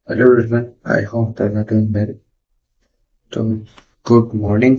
Hello everyone, I hope that you're doing well. तो good morning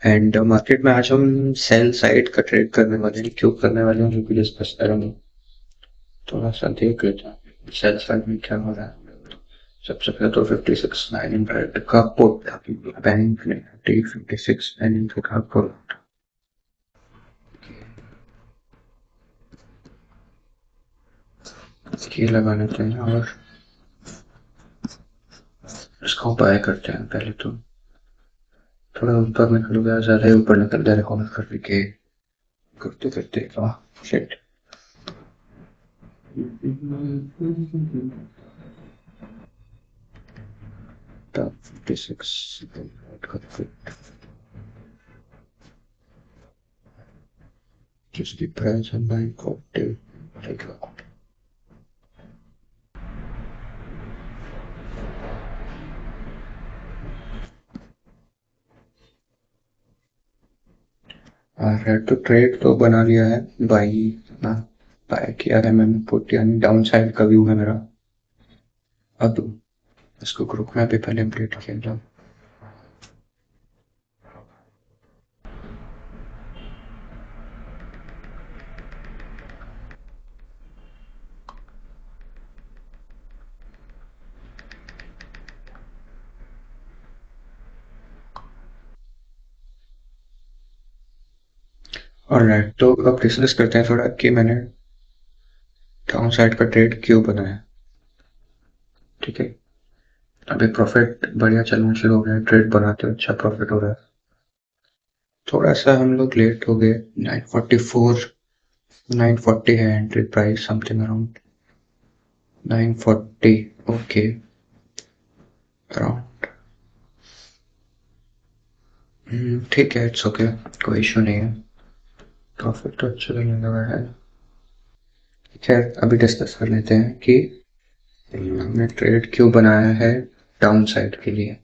and market में आज हम सेल साइड का ट्रेड करने वाले हैं, क्यों करने वाले हैं जो कि डिस्कस करेंगे। थोड़ा सा देख लेते हैं सेल साइड में क्या हो रहा है। सबसे पहले तो 56,900 का पुट बैंक ने 56,900 का पुट ये लगा लेते हैं और इसको बाय करते हैं। पहले तो थोड़ा ऊपर निकल गया, ज्यादा ऊपर निकल गया, रिकॉर्ड करके करते करते shit. Top 56 just the price and buying cocktail take out. Red तो ट्रेड तो बना लिया है, बाई ना बाय किया है मैंने पुट, यानी डाउन साइड का व्यू है मेरा। अब इसको ग्रुप में भी पहले अपडेट किया जाए। और राइट, तो अब डिस्कस करते हैं थोड़ा कि मैंने डाउन साइड का ट्रेड क्यों बनाया। ठीक है, अभी प्रॉफिट बढ़िया चलना शुरू हो गया है, ट्रेड बनाते हुए अच्छा प्रॉफिट हो रहा है। थोड़ा सा हम लोग लेट हो गए, 944 940 है entry price, something around 940। Okay, around ठीक है, इट्स ओके, कोई इशू नहीं है, प्रॉफिट तो अच्छा लगने लगा है। खैर अभी डिस्कस कर लेते हैं कि हमने ट्रेड क्यों बनाया है डाउन साइड के लिए।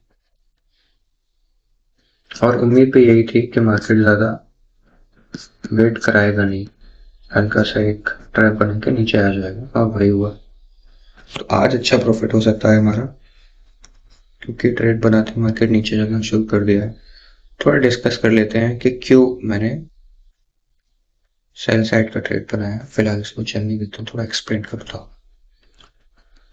और उम्मीद भी यही थी कि मार्केट ज़्यादा वेट कराएगा नहीं, हल्का सा एक ट्रैप बना के नीचे आ जाएगा, और वही हुआ। तो आज अच्छा प्रॉफिट हो सकता है हमारा, क्योंकि ट्रेड बनाते मार्केट नीचे जाना शुरू कर दिया है। थोड़ा डिस्कस कर लेते हैं कि क्यों मैंने सेल साइड का ट्रेड बनाया। फिलहाल इसको चलने देते हैं, थोड़ा एक्सप्लेन करता हूँ।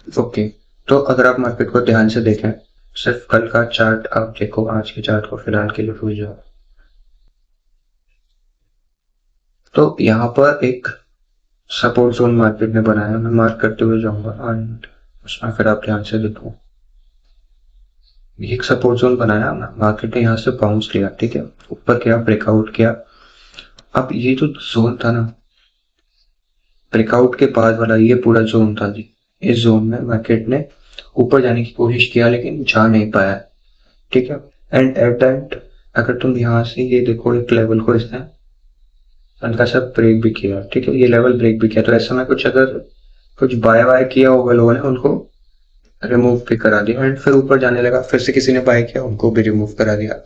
ओके, तो अगर आप मार्केट को ध्यान से देखें, सिर्फ कल का चार्ट आप देखो, आज के चार्ट को फिलहाल के लिए भूल जाओ। तो यहाँ पर एक सपोर्ट जोन मार्केट ने बनाया, मैं मार्क करते हुए जाऊंगा एंड उसमें फिर आप ध्यान से देखो। एक सपोर्ट जोन बनाया, मार्केट ने यहाँ से बाउंस लिया, ठीक है, ऊपर किया, ब्रेकआउट किया। अब ये जो जोन था ना, ब्रेकआउट के बाद वाला ये पूरा जोन था जी, इस जोन में मार्केट ने ऊपर जाने की कोशिश किया लेकिन जा नहीं पाया, ठीक है। एंड एट दैट अगर तुम यहाँ से ये देखो, एक लेवल को इसने हल्का सा ब्रेक भी किया, ठीक है, ये लेवल ब्रेक भी किया। तो ऐसे में कुछ अगर कुछ बाय बाय किया होगा लोगों ने, उनको रिमूव भी करा दिया, एंड फिर ऊपर जाने लगा, फिर से किसी ने बाय किया, उनको भी रिमूव करा दिया।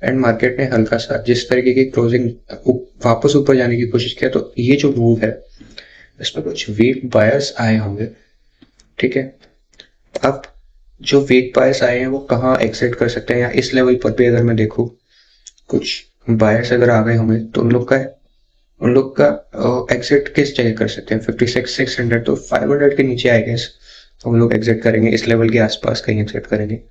एंड मार्केट ने हल्का सा जिस तरीके की क्लोजिंग वापस ऊपर जाने की कोशिश किया, तो ये जो मूव है इसमें कुछ वीक बायर्स आए होंगे, ठीक है। अब जो वीक बायर्स आए हैं वो कहाँ एग्जिट कर सकते हैं, या इस लेवल पर भी अगर मैं देखूं कुछ बायर्स अगर आ गए होंगे, तो उन लोग का एग्जिट किस जगह कर सकते हैं। 56,600, तो 500 के नीचे आएगा, तो हम लोग एग्जिट करेंगे, इस लेवल के आसपास कहीं एग्जिट करेंगे,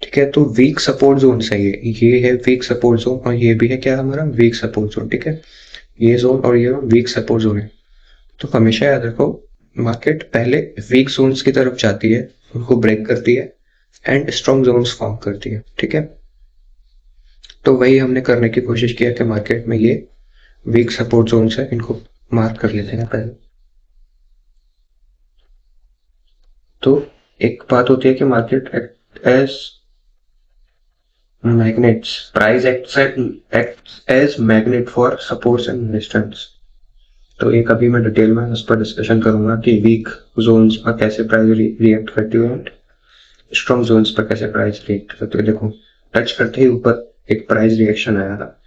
ठीक है। तो वीक सपोर्ट जोन सही है, ये है वीक सपोर्ट जोन, और ये भी है क्या हमारा वीक सपोर्ट जोन, ठीक है। ये जोन और ये वीक सपोर्ट जोन है। तो हमेशा याद रखो, मार्केट पहले वीक जोन्स की तरफ जाती है, उनको ब्रेक करती है एंड स्ट्रॉन्ग जोन्स फॉर्म करती है, ठीक है। तो वही हमने करने की कोशिश किया कि मार्केट में ये वीक सपोर्ट जोन्स है, इनको मार्क कर लेते हैं पहले। तो एक बात होती है कि market as magnets, price act as magnet for supports and resistance. तो ये कभी मैं डिटेल में उस पर डिस्कशन करूंगा कि वीक जोन्स पर कैसे प्राइस रिएक्ट करती है एंड स्ट्रॉन्ग जोन्स पर कैसे प्राइस रिएक्ट करती है। देखो, टच करते ही ऊपर एक प्राइस रिएक्शन आया था,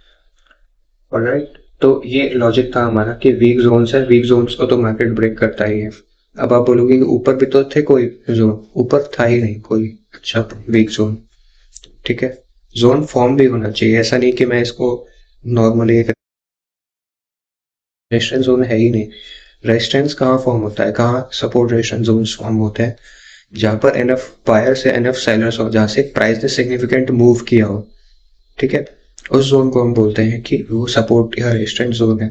ऑलराइट। तो ये लॉजिक था हमारा कि वीक जोन्स है, वीक जोन्स को तो मार्केट ब्रेक करता ही है, अब आप बोलोगे कि ऊपर भी तो थे कोई जोन, ऊपर था ही नहीं कोई अच्छा वीक जोन। ठीक है, जोन फॉर्म भी होना चाहिए, ऐसा नहीं कि मैं इसको नॉर्मली एक रेजिस्टेंस जोन है ही नहीं। रेजिस्टेंस कहाँ फॉर्म होता है, कहाँ सपोर्ट रेजिस्टेंस जोन फॉर्म होते हैं, जहां पर एनएफ बायर्स या एनएफ सेलर्स हो, जहां से प्राइस ने सिग्निफिकेंट मूव किया हो। ठीक है, उस जोन को हम बोलते हैं कि वो सपोर्ट या रेजिस्टेंस जोन है।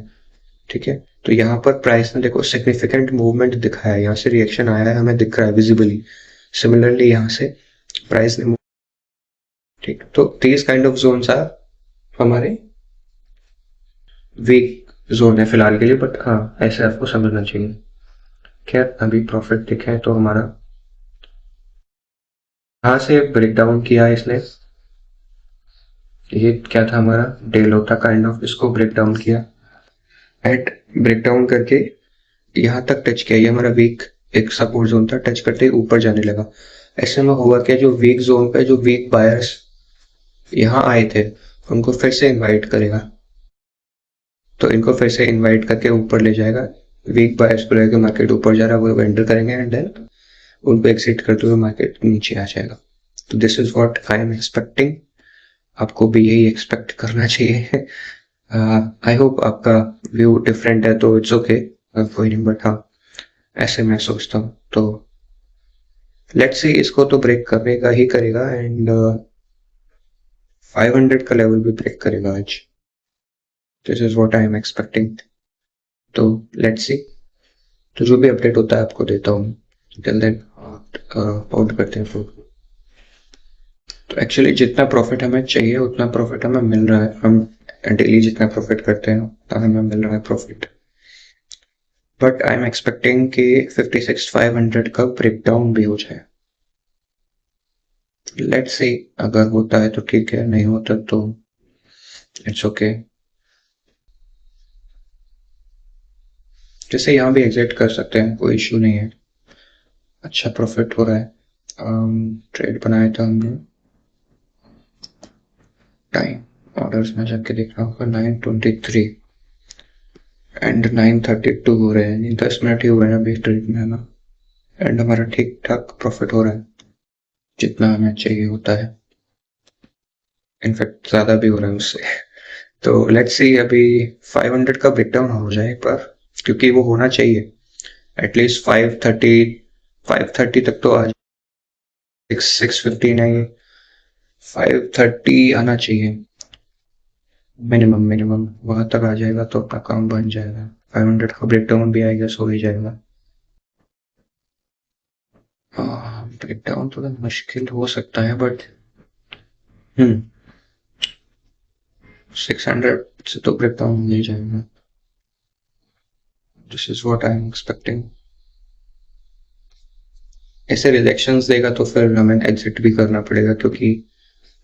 ठीक है, तो यहाँ पर प्राइस ने देखो सिग्निफिकेंट मूवमेंट दिखाया है, यहाँ से रिएक्शन आया है, हमें दिख रहा है विजिबली। सिमिलरली यहाँ से प्राइस ने ठीक, तो these kind of zones are हमारे वीक जोन है फिलहाल के लिए, बट हाँ ऐसे आपको समझना चाहिए। खैर अभी प्रॉफिट दिखा है तो हमारा यहाँ से ब्रेक डाउन किया है इसने, ये क्या था हमारा डेलोटा काइंड ऑफ, इसको ब्रेक डाउन किया एट ब्रेक डाउन करके यहाँ तक टच किया, ये हमारा वीक एक सपोर्ट जोन था, टच करते ही ऊपर जाने लगा। ऐसे में हुआ क्या, जो वीक जोन पे जो वीक बायर्स यहाँ आए थे उनको फिर से इनवाइट करेगा, तो इनको फिर से इनवाइट करके ऊपर ले जाएगा। वीक बायर्स को लेकर मार्केट ऊपर जा रहा है, वो एंटर करेंगे एंड देन उनको एक्सिट करते हुए मार्केट नीचे आ जाएगा। तो this is what I am expecting, आपको भी यही एक्सपेक्ट करना चाहिए। आई होप आपका व्यू डिफरेंट है तो इट्स ओके, कोई नहीं, बट हाँ ऐसे मैं सोचता हूँ। तो लेट्स सी, इसको तो ब्रेक करेगा ही करेगा एंड 500 का लेवल भी ब्रेक करेगा आज, this is what I am expecting. तो लेट्स सी, तो जो भी अपडेट होता है आपको देता हूँ। टिल देन होल्ड करते हैं फोन। तो एक्चुअली जितना प्रॉफिट हमें चाहिए उतना प्रॉफिट हमें मिल रहा है, हम डेली जितना प्रॉफिट करते हैं उतना हमें मिल रहा है profit, but I am expecting कि 56,500 का ब्रेकडाउन भी हो जाए। लेट्स सी, अगर होता है तो ठीक है, नहीं होता तो इट्स ओके। जैसे यहाँ भी एग्जिट कर सकते हैं, कोई इश्यू नहीं है, अच्छा प्रॉफिट हो रहा है। ट्रेड बनाया था हमने, टाइम ऑर्डर्स में जाके देख रहा हूँ 9:23 एंड 9:32 हो रहे हैं, 10 मिनट ही हुए हैं अभी ट्रेड में, है ना। एंड हमारा ठीक ठाक प्रॉफिट हो रहा है, जितना हमें चाहिए होता है, इनफैक्ट ज्यादा भी हो रहा है उससे। तो लेट्स सी, अभी 500 का ब्रेकडाउन हो जाए एक बार, क्योंकि वो होना चाहिए एटलीस्ट 530 तक तो आ, 615 है, 530 आना चाहिए मिनिमम वहां तक आ जाएगा तो अपना काम बन जाएगा। 500 का ब्रेकडाउन भी आएगा, सो ही जाएगा। ब्रेकडाउन थोड़ा मुश्किल हो सकता है, बट 600 से तो ब्रेकडाउन हो ही जाएगा, this is what I am expecting. ऐसे रिजेक्शंस देगा तो फिर हमें एग्जिट भी करना पड़ेगा, क्योंकि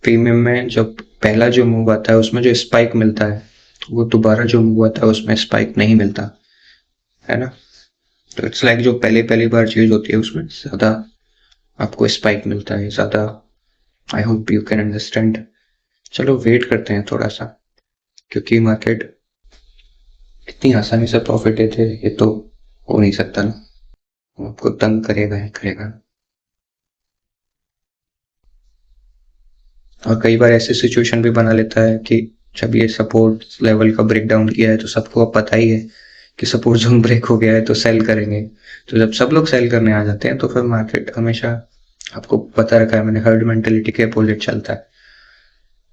प्रीमियम में जब पहला जो मूव आता है उसमें जो स्पाइक मिलता है, वो दोबारा जो मूव आता है उसमें स्पाइक नहीं मिलता है ना। तो इट्स लाइक जो पहली बार चीज होती है उसमें ज्यादा आपको स्पाइक मिलता है ज्यादा। I hope you can understand. चलो वेट करते हैं थोड़ा सा, क्योंकि मार्केट इतनी आसानी से प्रॉफिट देते ये तो हो नहीं सकता ना, आपको तंग करेगा ही करेगा। और कई बार ऐसी सिचुएशन भी बना लेता है कि जब ये सपोर्ट लेवल का ब्रेक डाउन किया है तो सबको अब पता ही है कि सपोर्ट जोन ब्रेक हो गया है तो सेल करेंगे। तो जब सब लोग सेल करने आ जाते हैं तो फिर मार्केट हमेशा, आपको पता रखा है मैंने, हर्ड मेंटेलिटी के अपोजिट चलता है।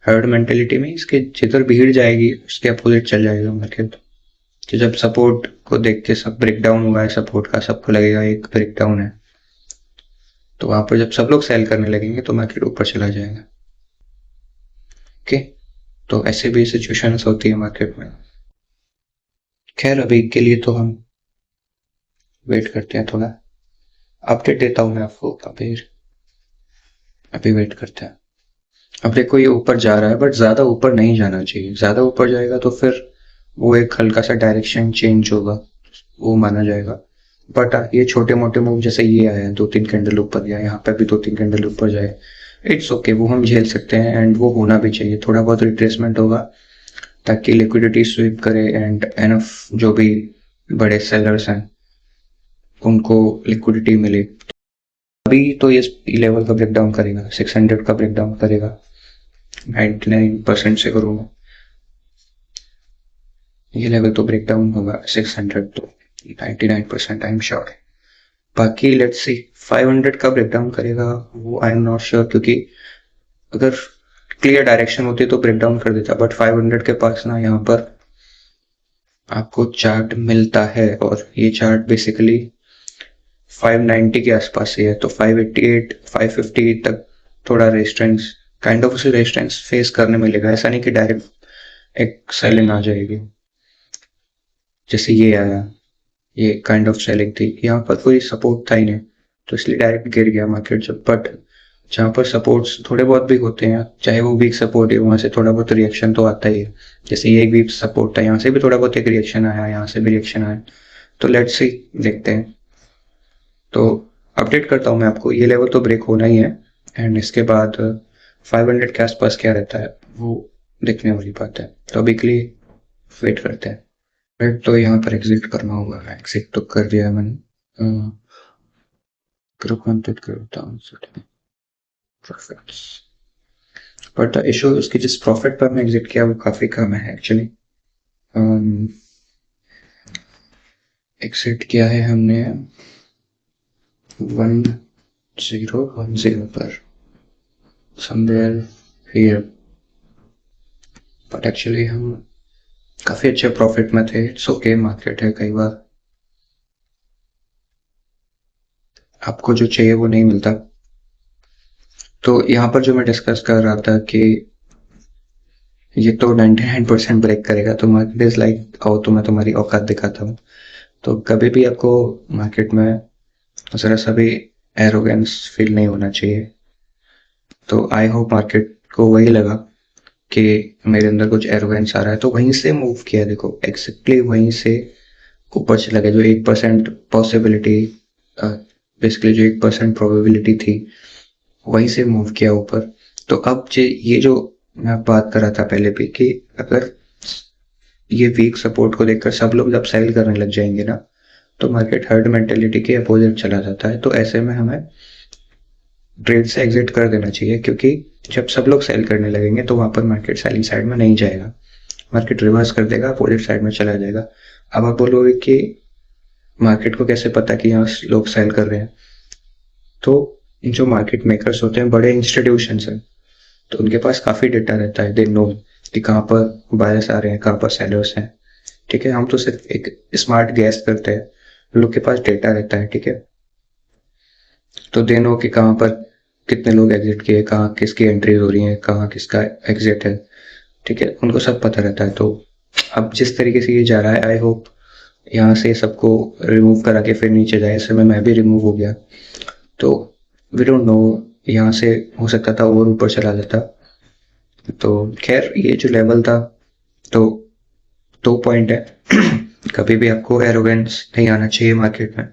हर्ड मेंटेलिटी में इसके जिधर भीड़ जाएगी उसके अपोजिट चल जाएगा मार्केट। तो जब सपोर्ट को देख के सब ब्रेक डाउन हुआ है सपोर्ट का, सबको लगेगा एक ब्रेक डाउन है, तो वहां पर जब सब लोग सेल करने लगेंगे तो मार्केट ऊपर चला जाएगा। ओके, तो ऐसे भी सिचुएशंस होती है मार्केट में। खैर अभी के लिए तो हम वेट करते हैं, थोड़ा अपडेट देता हूँ मैं आपको, अभी वेट करते हैं। अब देखो ये ऊपर जा रहा है, बट ज्यादा ऊपर नहीं जाना चाहिए, ज्यादा ऊपर जाएगा तो फिर वो एक हल्का सा डायरेक्शन चेंज होगा, वो माना जाएगा। बट ये छोटे मोटे मूव जैसे ये आए हैं 2-3 कैंडल ऊपर, या यहाँ पे भी 2-3 कैंडल ऊपर जाए, इट्स ओके, वो हम झेल सकते हैं एंड वो होना भी चाहिए। थोड़ा बहुत रिट्रेसमेंट होगा ताकि लिक्विडिटी स्वीप करे एंड एनफ जो भी बड़े सेलर्स हैं उनको लिक्विडिटी मिले। अभी तो ये लेवल का ब्रेकडाउन करेगा, 600 का ब्रेकडाउन करेगा 99% से करूँगा। ये लेवल तो ब्रेकडाउन होगा 600 तो 99% आई एम श्योर। बाकी लेट्स सी 500 का ब्रेकडाउन करेगा वो आई एम नॉट श्योर, क्योंकि अगर क्लियर डायरेक्शन होती तो ब्रेकडाउन कर देता, बट 500 के पास ना यहाँ पर आपको चार्ट मिलता है और ये चार्ट बेसिकली 590 के आसपास ही है, तो 588 550 तक थोड़ा रेजिस्टेंस काइंड ऑफ उसे रेजिस्टेंस फेस करने मिलेगा। ऐसा नहीं कि डायरेक्ट एक सेलिंग आ जाएगी जैसे ये आया, ये काइंड ऑफ सेलिंग थी, यहाँ पर कोई सपोर्ट था ही नहीं तो इसलिए डायरेक्ट गिर गया मार्केट जब। बट जहाँ पर सपोर्ट्स थोड़े बहुत भी होते हैं, चाहे वो वीक सपोर्ट है, वहां से थोड़ा बहुत रिएक्शन तो आता ही है। जैसे ये एक वीक सपोर्ट था, यहाँ से भी थोड़ा बहुत एक रिएक्शन आया, यहाँ से भी रिएक्शन आया, तो लेट्स सी देखते हैं। तो अपडेट करता हूँ मैं आपको, ये लेवल तो ब्रेक होना ही है एंड इसके बाद 500 के आसपास क्या रहता है वो देखने वाली बात है। तो अभी के लिए वेट करते हैं। वेट तो यहाँ पर एग्जिट करना होगा, एग्जिट तो कर दिया मैंने। ग्रुप कंप्लीट करता हूँ परफेक्ट। बट द इशू उसकी जिस प्रॉफिट पर मैं एग्जिट किया वो काफी कम है एक्चुअली। एग्जिट किया है हमने 1010 पर समवेयर हियर, बट एक्चुअली हम काफी अच्छे प्रॉफिट में थे। इट्स ओके, मार्केट है, कई बार आपको जो चाहिए वो नहीं मिलता। तो यहाँ पर जो मैं डिस्कस कर रहा था कि ये तो 99% ब्रेक करेगा, तो मार्केट इज लाइक आओ तो मैं तुम्हारी औकात दिखाता हूँ। तो कभी भी आपको मार्केट में जरा सा भी एरोगेंस फील नहीं होना चाहिए। तो आई होप मार्केट को वही लगा कि मेरे अंदर कुछ एरोगेंस आ रहा है, तो वहीं से मूव किया। देखो एग्जैक्टली वहीं से ऊपर चला गया। जो 1% पॉसिबिलिटी, बेसिकली जो 1% प्रोबेबिलिटी थी, वहीं से मूव किया ऊपर। तो अब ये जो मैं बात कर रहा था पहले भी कि अगर ये वीक सपोर्ट को देखकर सब लोग जब सेल करने लग जाएंगे ना, तो मार्केट हर्ड मेंटेलिटी के अपोजिट चला जाता है। तो ऐसे में हमें ट्रेड से एग्जिट कर देना चाहिए, क्योंकि जब सब लोग सेल करने लगेंगे तो वहां पर मार्केट सेलिंग साइड में नहीं जाएगा, मार्केट रिवर्स कर देगा, अपोजिट साइड में चला जाएगा। अब आप बोलोगे कि मार्केट को कैसे पता कि यहाँ लोग सेल कर रहे हैं? तो जो मार्केट मेकर्स होते हैं, बड़े इंस्टीट्यूशंस हैं, तो उनके पास काफी डेटा रहता है। दे नो कि कहाँ पर बायर्स आ रहे हैं, कहाँ पर सेलर्स हैं। ठीक है, हम तो सिर्फ एक स्मार्ट गैस करते हैं, लोग के पास डेटा रहता है। ठीक है, तो दे नो कि कहाँ पर कितने लोग एग्जिट किए, कहाँ किसकी एंट्रीज हो रही है, कहाँ किसका एग्जिट है। ठीक है, उनको सब पता रहता है। तो अब जिस तरीके से ये जा रहा है, आई होप यहाँ से सबको रिमूव करा के फिर नीचे जाए। इस समय मैं भी रिमूव हो गया, तो वी डोंट नो, यहाँ से हो सकता था और ऊपर चला जाता। तो खैर ये जो लेवल था, तो 2 पॉइंट है कभी भी आपको एरोगेंस नहीं आना चाहिए मार्केट में।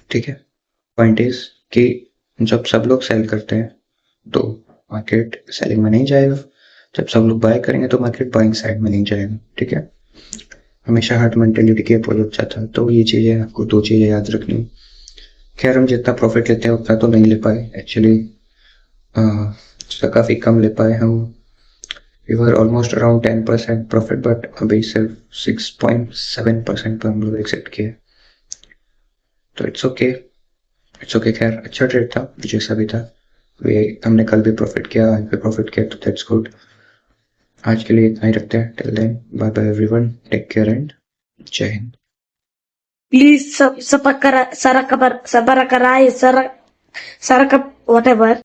ठीक है, पॉइंट इज कि जब सब लोग सेल करते हैं तो मार्केट सेलिंग में नहीं जाएगा, जब सब लोग बाय करेंगे तो मार्केट बाइंग साइड में नहीं जाएगा। ठीक है, हमेशा हार्ट मेंटेलिटी के अपोजिट जाता है। तो ये चीजें आपको 2 चीजें याद रखनी। खैर हम जितना प्रॉफिट लेते हैं उतना तो नहीं ले पाए एक्चुअली, काफी कम ले पाए हम। We were almost around 10% profit, but अभी सिर्फ 6.7% पर हम लोग एक्सेप्ट किए। तो इट्स ओके, इट्स ओके। खैर अच्छा ट्रेड था जैसा भी था। हमने कल भी प्रॉफिट किया, आज भी प्रॉफिट किया, तो दैट्स गुड। आज के लिए इतना ही रखते हैं। Till then bye bye everyone, take care and Jai Hind. Please subscribe, whatever.